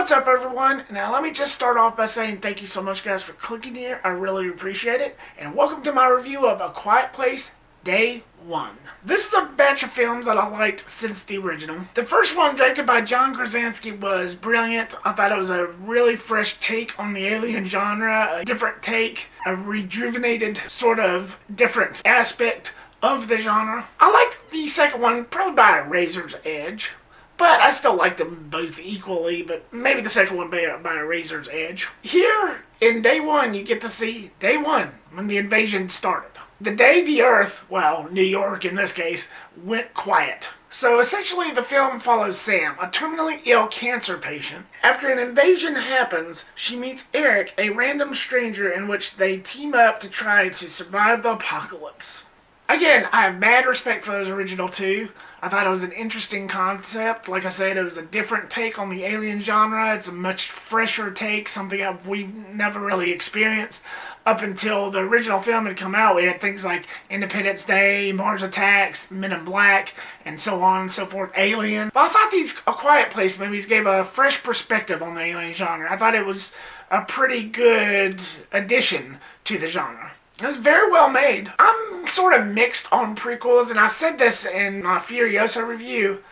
What's up, everyone? Now let me just start off by saying thank you so much, guys, for clicking here. I really appreciate it. And welcome to my review of A Quiet Place Day 1. This is a batch of films that I liked since the original. The first one, directed by John Krasinski, was brilliant. I thought it was a really fresh take on the alien genre, a different take, a rejuvenated sort of different aspect of the genre. I liked the second one probably by a razor's edge. But I still like them both equally, but maybe the second one by a razor's edge. Here, in Day 1, you get to see Day 1, when the invasion started. The day the Earth, well, New York in this case, went quiet. So essentially the film follows Sam, a terminally ill cancer patient. After an invasion happens, she meets Eric, a random stranger, in which they team up to try to survive the apocalypse. Again, I have mad respect for those original two. I thought it was an interesting concept. Like I said, it was a different take on the alien genre. It's a much fresher take, something that we've never really experienced. Up until the original film had come out, we had things like Independence Day, Mars Attacks, Men in Black, and so on and so forth, Alien. But I thought these A Quiet Place movies gave a fresh perspective on the alien genre. I thought it was a pretty good addition to the genre. It was very well made. I'm sort of mixed on prequels, and I said this in my Furiosa review.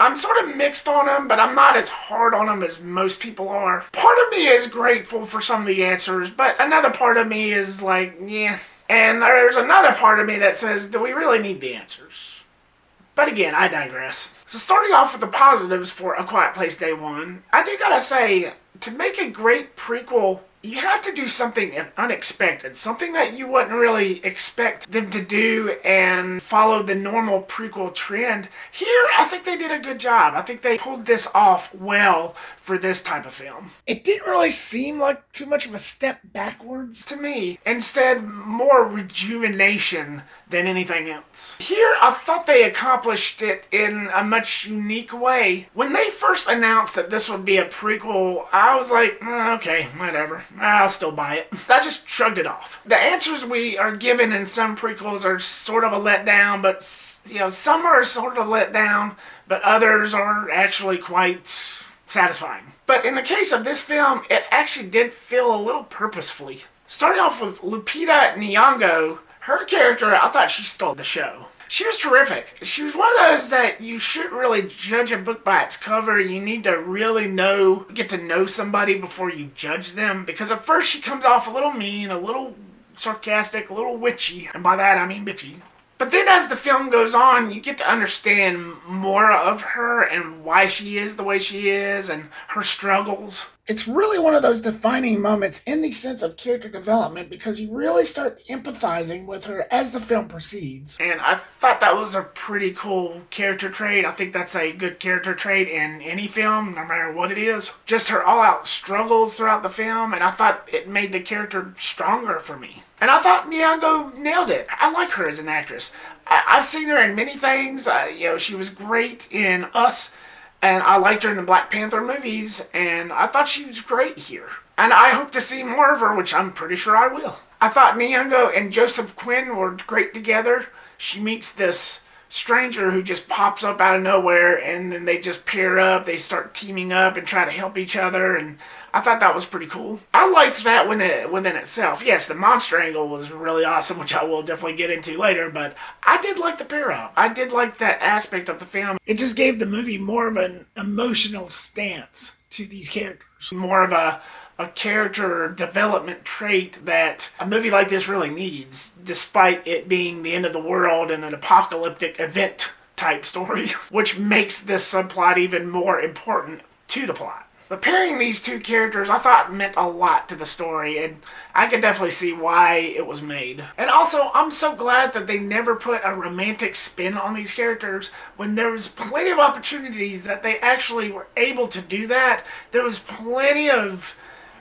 I'm sort of mixed on them, but I'm not as hard on them as most people are. Part of me is grateful for some of the answers, but another part of me is like, yeah. And there's another part of me that says, do we really need the answers? But again, I digress. So starting off with the positives for A Quiet Place Day 1, I do gotta say, to make a great prequel, you have to do something unexpected, something that you wouldn't really expect them to do and follow the normal prequel trend. Here, I think they did a good job. I think they pulled this off well for this type of film. It didn't really seem like too much of a step backwards to me. Instead, more rejuvenation than anything else. Here, I thought they accomplished it in a much unique way. When they first announced that this would be a prequel, I was like, okay, whatever. I'll still buy it. I just shrugged it off. The answers we are given in some prequels are sort of a letdown, but some are sort of let down, but others are actually quite satisfying. But in the case of this film, it actually did feel a little purposefully. Starting off with Lupita Nyong'o, her character, I thought she stole the show. She was terrific. She was one of those that you shouldn't really judge a book by its cover. You need to really get to know somebody before you judge them. Because at first she comes off a little mean, a little sarcastic, a little witchy. And by that I mean bitchy. But then as the film goes on, you get to understand more of her and why she is the way she is and her struggles. It's really one of those defining moments in the sense of character development because you really start empathizing with her as the film proceeds. And I thought that was a pretty cool character trait. I think that's a good character trait in any film, no matter what it is. Just her all-out struggles throughout the film, and I thought it made the character stronger for me. And I thought Nyong'o nailed it. I like her as an actress. I've seen her in many things. She was great in Us. And I liked her in the Black Panther movies, and I thought she was great here. And I hope to see more of her, which I'm pretty sure I will. I thought Nyong'o and Joseph Quinn were great together. She meets this stranger who just pops up out of nowhere, and then they just pair up, they start teaming up and try to help each other, and I thought that was pretty cool. I liked that within itself. Yes, the monster angle was really awesome, which I will definitely get into later, but I did like the pair up. I did like that aspect of the film. It just gave the movie more of an emotional stance to these characters. More of a character development trait that a movie like this really needs, despite it being the end of the world and an apocalyptic event type story, which makes this subplot even more important to the plot. But pairing these two characters, I thought meant a lot to the story, and I could definitely see why it was made. And also, I'm so glad that they never put a romantic spin on these characters. When there was plenty of opportunities that they actually were able to do that, there was plenty of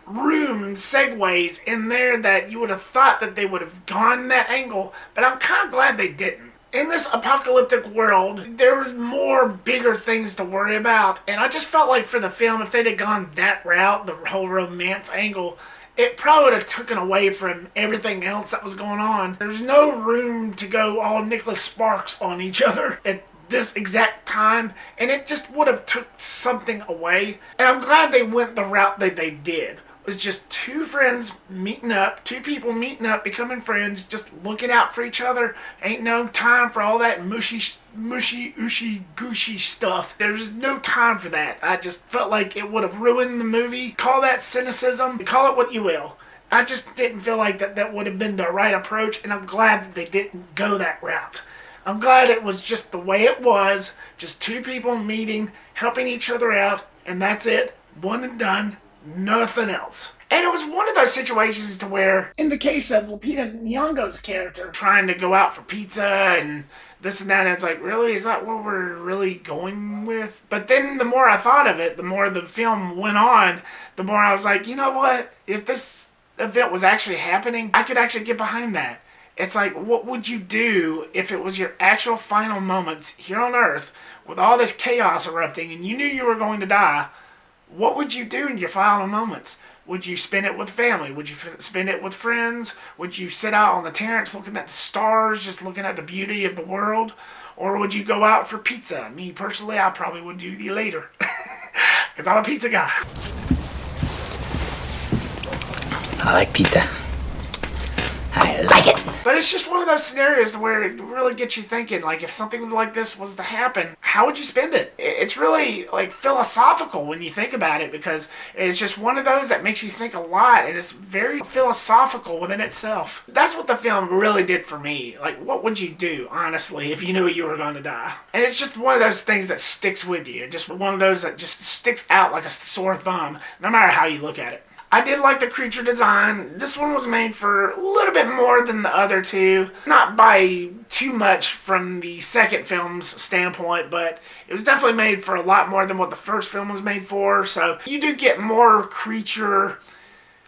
segues in there that you would have thought that they would have gone that angle, but I'm kind of glad they didn't. In this apocalyptic world, there were more bigger things to worry about, and I just felt like for the film, if they'd have gone that route, the whole romance angle, it probably would have taken away from everything else that was going on. There's no room to go all Nicholas Sparks on each other at this exact time, and it just would have took something away. And I'm glad they went the route that they did. It was just two friends meeting up, two people meeting up, becoming friends, just looking out for each other. Ain't no time for all that mushy, ooshy, gooshy stuff. There's no time for that. I just felt like it would have ruined the movie. Call that cynicism, call it what you will. I just didn't feel like that would have been the right approach, and I'm glad that they didn't go that route. I'm glad it was just the way it was, just two people meeting, helping each other out, and that's it. One and done, nothing else. And it was one of those situations to where, in the case of Lupita Nyong'o's character, trying to go out for pizza and this and that, and it's like, really? Is that what we're really going with? But then the more I thought of it, the more the film went on, the more I was like, you know what? If this event was actually happening, I could actually get behind that. It's like, what would you do if it was your actual final moments here on Earth with all this chaos erupting and you knew you were going to die? What would you do in your final moments? Would you spend it with family? Would you spend it with friends? Would you sit out on the terrace looking at the stars, just looking at the beauty of the world? Or would you go out for pizza? Me, personally, I probably would do the later. Because I'm a pizza guy. I like pizza. I like it. But it's just one of those scenarios where it really gets you thinking, like, if something like this was to happen, how would you spend it? It's really, like, philosophical when you think about it, because it's just one of those that makes you think a lot, and it's very philosophical within itself. That's what the film really did for me. Like, what would you do, honestly, if you knew you were going to die? And it's just one of those things that sticks with you. Just one of those that just sticks out like a sore thumb, no matter how you look at it. I did like the creature design. This one was made for a little bit more than the other two. Not by too much from the second film's standpoint, but it was definitely made for a lot more than what the first film was made for. So you do get more creature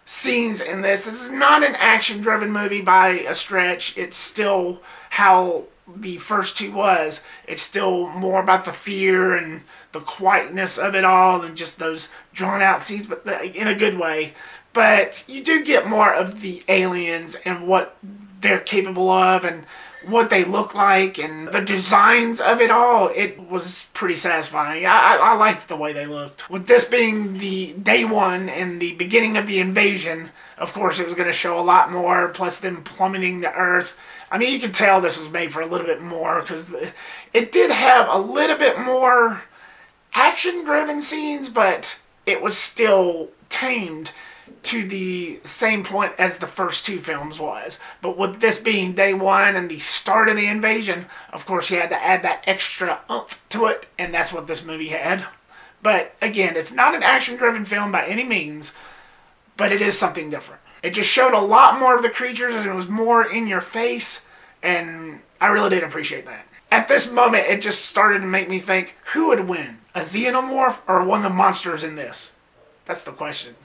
scenes in this. This is not an action-driven movie by a stretch. It's still how the first two was. It's still more about the fear and the quietness of it all than just those drawn out scenes, but in a good way. But you do get more of the aliens and what they're capable of and what they look like and the designs of it all. It was pretty satisfying. I liked the way they looked. With this being the day one and the beginning of the invasion, of course it was going to show a lot more, plus them plummeting to Earth. I mean, you can tell this was made for a little bit more, because it did have a little bit more action-driven scenes, but it was still tamed to the same point as the first two films was. But with this being day one and the start of the invasion, of course you had to add that extra oomph to it, and that's what this movie had. But again, it's not an action-driven film by any means, but it is something different. It just showed a lot more of the creatures, and it was more in your face, and I really did appreciate that. At this moment, it just started to make me think, who would win? A xenomorph or one of the monsters in this? That's the question.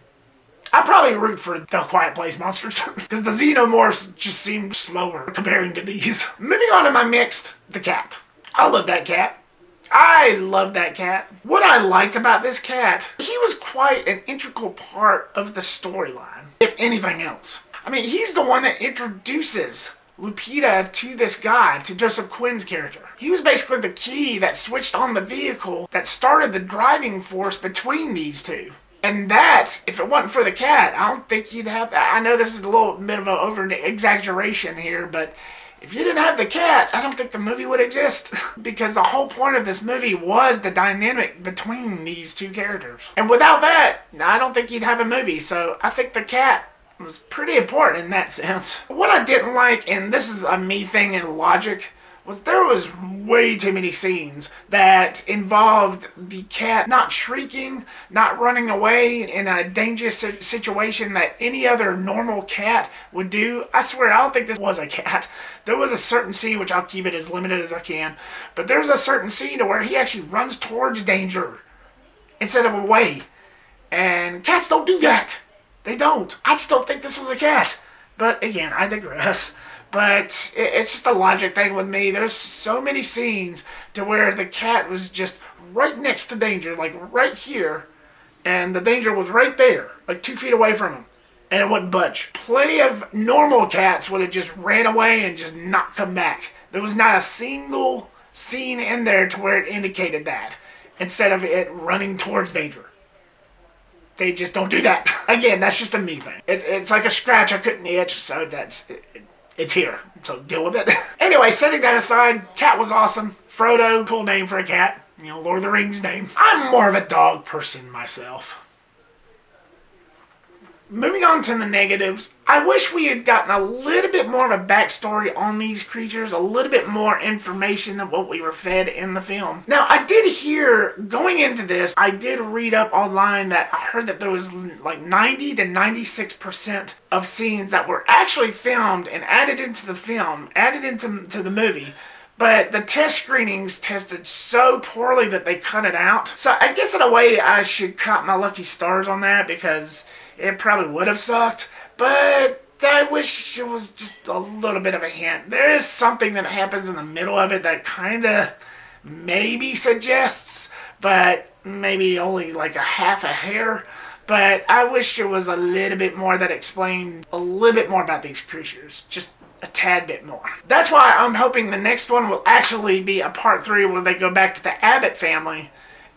I'd probably root for the Quiet Place monsters, because the xenomorphs just seem slower comparing to these. Moving on to my mixed, the cat. I love that cat. I love that cat. What I liked about this cat, he was quite an integral part of the storyline, if anything else. I mean, he's the one that introduces Lupita to this guy, to Joseph Quinn's character. He was basically the key that switched on the vehicle that started the driving force between these two. And that, if it wasn't for the cat, I don't think you'd have... I know this is a little bit of an over-exaggeration here, but if you didn't have the cat, I don't think the movie would exist. Because the whole point of this movie was the dynamic between these two characters. And without that, I don't think you'd have a movie. So I think the cat was pretty important in that sense. What I didn't like, and this is a me thing in logic, was there was way too many scenes that involved the cat not shrieking, not running away in a dangerous situation that any other normal cat would do. I swear, I don't think this was a cat. There was a certain scene, which I'll keep it as limited as I can, but there's a certain scene to where he actually runs towards danger instead of away. And cats don't do that. They don't. I just don't think this was a cat. But again, I digress. But it's just a logic thing with me. There's so many scenes to where the cat was just right next to danger, like right here, and the danger was right there, like 2 feet away from him, and it wouldn't budge. Plenty of normal cats would have just ran away and just not come back. There was not a single scene in there to where it indicated that, instead of it running towards danger. They just don't do that. Again, that's just a me thing. It's like a scratch I couldn't itch, so it's here. So deal with it. Anyway, setting that aside, cat was awesome. Frodo, cool name for a cat. You know, Lord of the Rings name. I'm more of a dog person myself. Moving on to the negatives, I wish we had gotten a little bit more of a backstory on these creatures, a little bit more information than what we were fed in the film. Now, I did hear, going into this, I did read up online that I heard that there was like 90 to 96% of scenes that were actually filmed and added into the film, added into the movie, but the test screenings tested so poorly that they cut it out. So I guess in a way I should count my lucky stars on that, because it probably would have sucked, but I wish it was just a little bit of a hint. There is something that happens in the middle of it that kind of maybe suggests, but maybe only like a half a hair. But I wish there was a little bit more that explained a little bit more about these creatures. Just a tad bit more. That's why I'm hoping the next one will actually be a part 3 where they go back to the Abbott family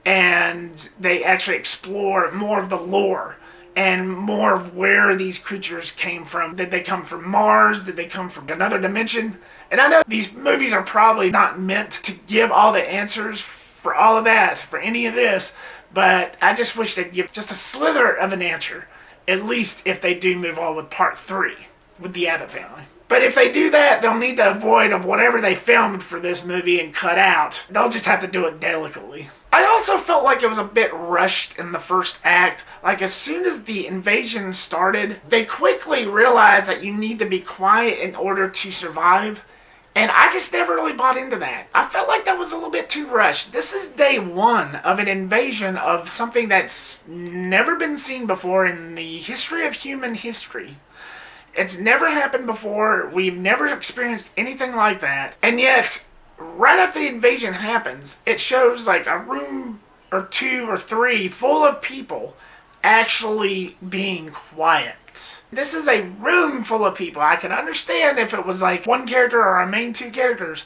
and they actually explore more of the lore and more of where these creatures came from. Did they come from Mars? Did they come from another dimension? And I know these movies are probably not meant to give all the answers for all of that, for any of this, but I just wish they'd give just a slither of an answer, at least if they do move on with part 3 with the Abbott family. But if they do that, they'll need to avoid of whatever they filmed for this movie and cut out. They'll just have to do it delicately. I also felt like it was a bit rushed in the first act. Like, as soon as the invasion started, they quickly realized that you need to be quiet in order to survive. And I just never really bought into that. I felt like that was a little bit too rushed. This is day 1 of an invasion of something that's never been seen before in the history of human history. It's never happened before. We've never experienced anything like that. And yet, right after the invasion happens, it shows like a room or 2 or 3 full of people actually being quiet. This is a room full of people. I can understand if it was like one character or our main 2 characters,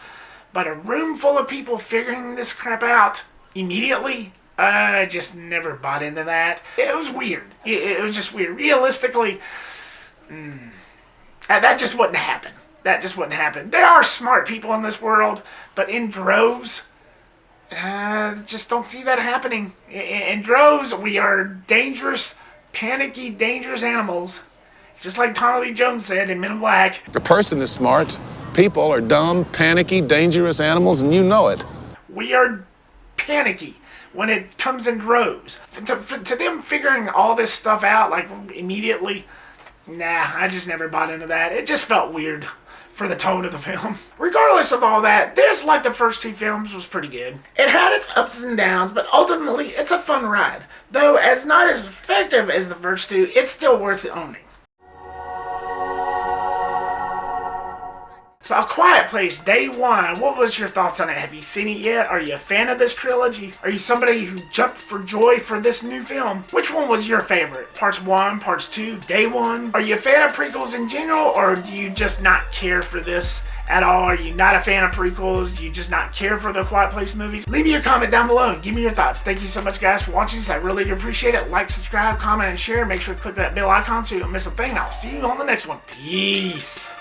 but a room full of people figuring this crap out immediately, I just never bought into that. It was weird. It was just weird. Realistically, that just wouldn't happen. That just wouldn't happen. There are smart people in this world, but in droves, just don't see that happening. In droves, we are dangerous, panicky, dangerous animals. Just like Tommy Lee Jones said in Men in Black. A person is smart. People are dumb, panicky, dangerous animals, and you know it. We are panicky when it comes in droves. To them figuring all this stuff out, like, immediately, nah, I just never bought into that. It just felt weird for the tone of the film. Regardless of all that, this, like the first 2 films, was pretty good. It had its ups and downs, but ultimately, it's a fun ride. Though, as not as effective as the first 2, it's still worth owning. So, A Quiet Place, day 1. What was your thoughts on it? Have you seen it yet? Are you a fan of this trilogy? Are you somebody who jumped for joy for this new film? Which one was your favorite? Parts 1, Parts 2, day 1? Are you a fan of prequels in general, or do you just not care for this at all? Are you not a fan of prequels? Do you just not care for the Quiet Place movies? Leave me your comment down below and give me your thoughts. Thank you so much, guys, for watching this. I really do appreciate it. Like, subscribe, comment, and share. Make sure to click that bell icon so you don't miss a thing. I'll see you on the next one. Peace.